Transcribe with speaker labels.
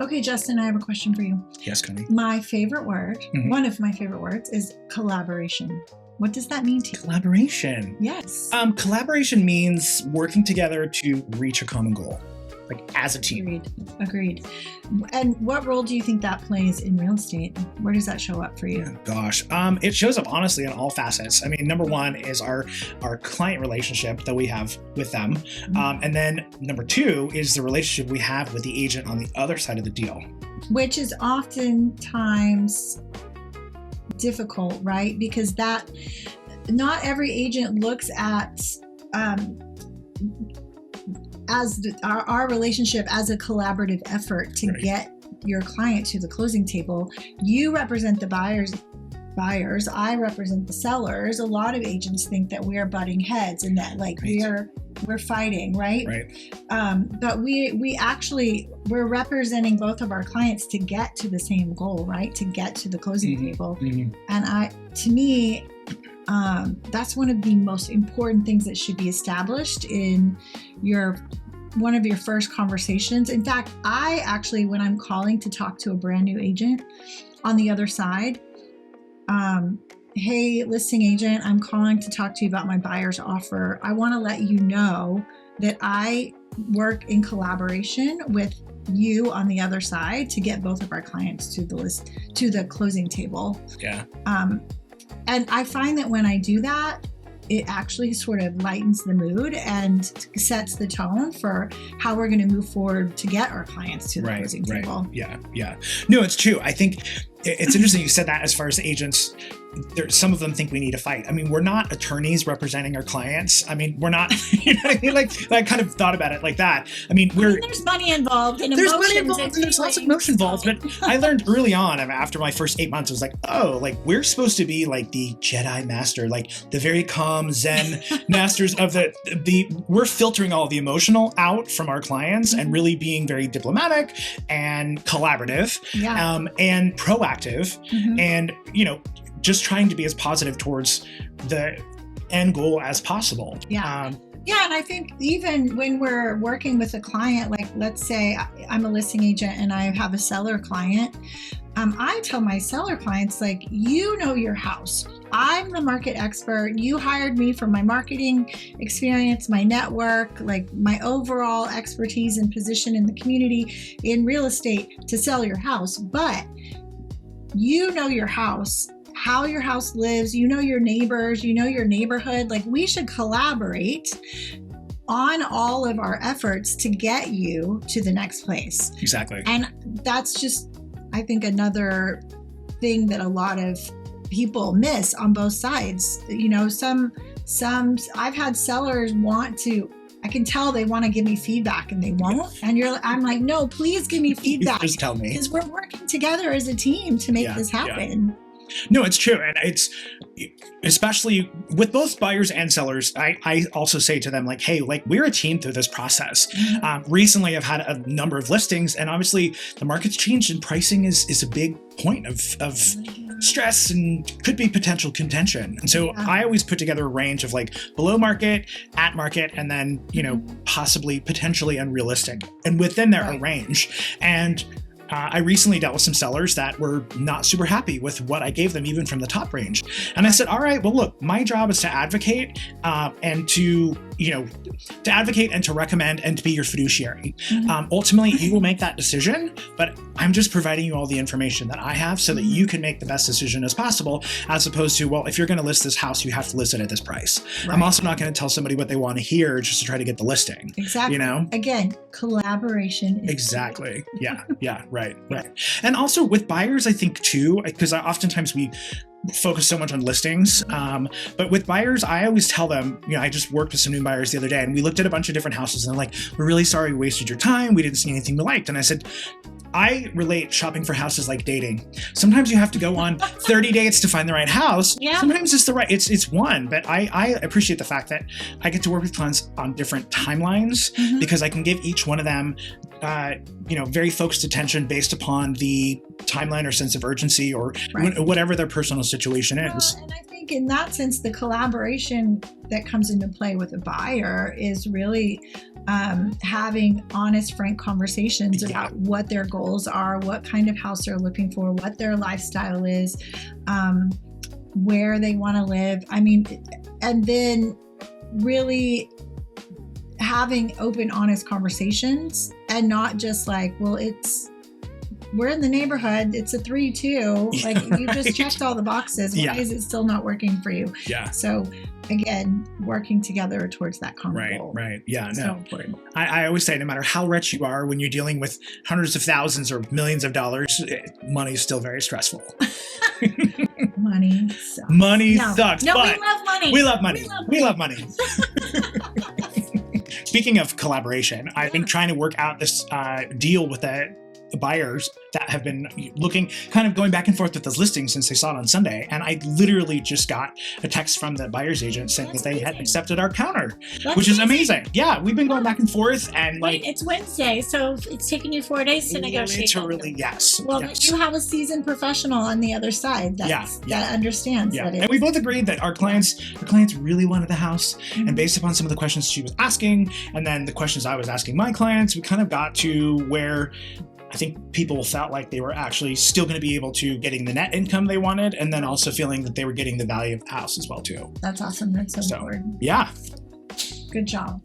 Speaker 1: Okay, Justyn, I have a question for you.
Speaker 2: Yes, Khani.
Speaker 1: My favorite word, one of my favorite words, is collaboration. What does that mean to you?
Speaker 2: Collaboration.
Speaker 1: Yes.
Speaker 2: Collaboration means working together to reach a common goal, like as a team.
Speaker 1: Agreed. And what role do you think that plays in real estate? Where does that show up for you?
Speaker 2: Oh, gosh, it shows up honestly in all facets. I mean, number one is our client relationship that we have with them. And then number two is the relationship we have with the agent on the other side of the deal. Which
Speaker 1: is oftentimes difficult, right? Because not every agent looks at our relationship as a collaborative effort to get your client to the closing table. You represent the buyers, I represent the sellers. A lot of agents think that we're butting heads and that we're fighting, right? But we're representing both of our clients to get to the same goal, right? To get to the closing table. And to me, that's one of the most important things that should be established in one of your first conversations. In fact, I actually, when I'm calling to talk to a brand new agent on the other side, hey, listing agent, I'm calling to talk to you about my buyer's offer. I want to let you know that I work in collaboration with you on the other side to get both of our clients to the closing table.
Speaker 2: Yeah.
Speaker 1: And I find that when I do that, it actually sort of lightens the mood and sets the tone for how we're going to move forward to get our clients to the closing table.
Speaker 2: Yeah. No, it's true. I think it's interesting you said that as far as agents. Some of them think we need to fight. I mean, we're not attorneys representing our clients. I mean, we're not, you know what I mean? Like, I kind of thought about it like that. I mean,
Speaker 1: there's money involved and
Speaker 2: there's money involved and there's lots of emotion involved. But I learned early on, after my first 8 months, I was like, oh, like we're supposed to be like the Jedi master, like the very calm Zen masters of we're filtering all the emotional out from our clients and really being very diplomatic and collaborative and proactive and, just trying to be as positive towards the end goal as possible.
Speaker 1: Yeah. And I think even when we're working with a client, like let's say I'm a listing agent and I have a seller client, I tell my seller clients, like, you know your house. I'm the market expert. You hired me for my marketing experience, my network, like my overall expertise and position in the community in real estate to sell your house. But you know your house, how your house lives, you know your neighbors, you know your neighborhood. Like, we should collaborate on all of our efforts to get you to the next place.
Speaker 2: Exactly.
Speaker 1: And that's just, I think, another thing that a lot of people miss on both sides. Some I've had sellers I can tell they want to give me feedback and they won't. And I'm like, no, please give me feedback.
Speaker 2: Just tell me.
Speaker 1: Because we're working together as a team to make this happen.
Speaker 2: Yeah. No, it's true. And it's especially with both buyers and sellers. I also say to them, like, hey, like, we're a team through this process. Recently, I've had a number of listings, and obviously the market's changed and pricing is a big point of stress and could be potential contention. And so I always put together a range of like below market, at market, and then, possibly potentially unrealistic. And within there, a range. And I recently dealt with some sellers that were not super happy with what I gave them, even from the top range. And I said, all right, well, look, my job is to advocate and to advocate and to recommend and to be your fiduciary. Ultimately, you will make that decision, but I'm just providing you all the information that I have so that you can make the best decision as possible, as opposed to, well, if you're going to list this house, you have to list it at this price. I'm also not going to tell somebody what they want to hear just to try to get the listing.
Speaker 1: Exactly. Again, collaboration.
Speaker 2: Exactly. Yeah. Right. And also with buyers, I think too, because oftentimes we focus so much on listings. But with buyers, I always tell them, I just worked with some new buyers the other day and we looked at a bunch of different houses and they're like, we're really sorry we wasted your time. We didn't see anything we liked. And I said, I relate shopping for houses like dating. Sometimes you have to go on 30 dates to find the right house. Yeah. Sometimes it's one, but I appreciate the fact that I get to work with clients on different timelines because I can give each one of them very focused attention based upon the timeline or sense of urgency or whatever their personal situation is.
Speaker 1: And I think in that sense, the collaboration that comes into play with a buyer is really having honest, frank conversations
Speaker 2: Yeah.
Speaker 1: about what their goals are, what kind of house they're looking for, what their lifestyle is, where they want to live. I mean, and then really having open, honest conversations, and not just like, well, we're in the neighborhood, it's a 3-2, like you just checked all the boxes, why is it still not working for you? So again, working together towards that common goal.
Speaker 2: Yeah,
Speaker 1: so important.
Speaker 2: I always say, no matter how rich you are, when you're dealing with hundreds of thousands or millions of dollars, money is still very stressful.
Speaker 1: Money sucks.
Speaker 2: Money sucks.
Speaker 1: No,
Speaker 2: but
Speaker 1: we love money.
Speaker 2: We love money. We love money. Speaking of collaboration, I've been trying to work out this deal with the buyers that have been looking, kind of going back and forth with this listing since they saw it on Sunday. And I literally just got a text from the buyer's agent saying that they had accepted our counter, which is amazing. Yeah, we've been going back and forth, and like,
Speaker 3: wait, it's Wednesday, so it's taken you 4 days to negotiate.
Speaker 2: Literally, yes.
Speaker 1: Well,
Speaker 2: yes.
Speaker 1: you have a seasoned professional on the other side that understands that.
Speaker 2: And we both agreed that our clients really wanted the house, and based upon some of the questions she was asking, and then the questions I was asking my clients, we kind of got to where I think people felt like they were actually still going to be able to getting the net income they wanted, and then also feeling that they were getting the value of the house as well too.
Speaker 1: That's awesome. That's so important.
Speaker 2: Yeah.
Speaker 1: Good job.